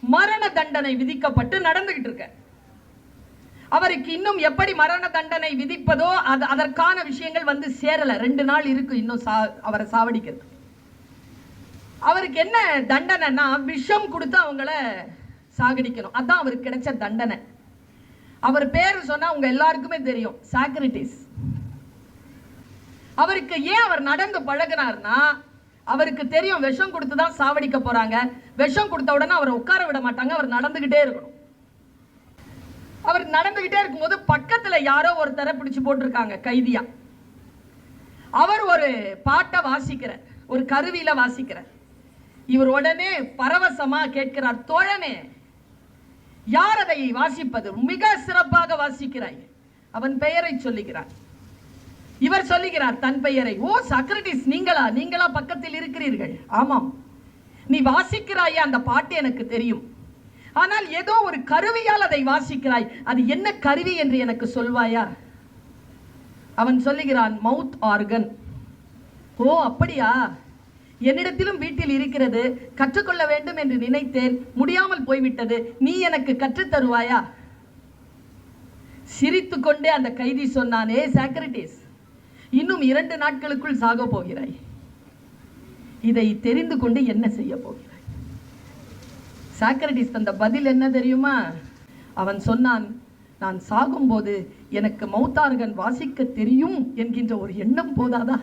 மரண தண்டனை விதிக்கப்பட்டு நடந்துகிட்டு இருக்க. அவருக்கு இன்னும் எப்படி மரண தண்டனை விதிப்பதோ அதற்கான விஷயங்கள் வந்து சேரல. 2 நாள் இருக்கு இன்னும் அவரை சாவடிக்கிறது. அவருக்கு என்ன தண்டனைனா விஷம் கொடுத்து அவங்கள சாகடிக்கணும். அதான் அவருக்கு கிடைச்ச தண்டனை. அவர் பேரு சொன்னா உங்க எல்லாருக்குமே தெரியும், சாக்ரட்டிஸ். அவருக்கு ஏன் அவர் நடந்து பழகினார்னா, அவருக்கு தெரியும் விஷம் கொடுத்து தான் சாவடிக்க போறாங்க. விஷம் கொடுத்த உடனே அவரை உட்கார விட மாட்டாங்க, அவர் நடந்துகிட்டே இருக்கணும். அவர் நடந்துகிட்டே இருக்கும்போது பக்கத்துல யாரோ ஒருத்தரை பிடிச்சு போட்டிருக்காங்க கைதியா. அவர் ஒரு பாட்டை வாசிக்கிறார், ஒரு கருவியில வாசிக்கிறார். இவர் உடனே பரவசமா கேட்கிறார், தோழனே யார் அதை வாசிப்பது? மிக சிறப்பாக வாசிக்கிறாய். அவன் பெயரை சொல்லுகிறார். இவர் சொல்லுகிறார் தன் பெயரை. ஓ சாக்ரட்டிஸ், நீங்களா பக்கத்தில் இருக்கிறீர்கள்? ஆமாம். நீ வாசிக்கிறாயே அந்த பாட்டு எனக்கு தெரியும். ஆனால் ஏதோ ஒரு கருவியால் அதை வாசிக்கிறாய். அது என்ன கருவி என்று எனக்கு சொல்வாயா? அவன் சொல்லுகிறான், மவுத் ஆர்கன். ஓ அப்படியா? என்னிடத்திலும் வீட்டில் இருக்கிறது, கற்றுக்கொள்ள வேண்டும் என்று நினைத்தேன், முடியாமல் போய்விட்டது. நீ எனக்கு கற்றுத் தருவாயா? சிரித்துக்கொண்டே அந்த கைதி சொன்னான், ஏ சாக்ரட்டிஸ், இன்னும் 2 நாட்களுக்குள் சாக போகிறாய். இதை தெரிந்து கொண்டு என்ன செய்ய போகிறாய்? சாக்ரட்டிஸ் தந்த பதில் என்ன தெரியுமா? அவன் சொன்னான், நான் சாகும்போது எனக்கு மௌத்தார்கன் வாசிக்க தெரியும் என்கின்ற ஒரு எண்ணம் போதாதா?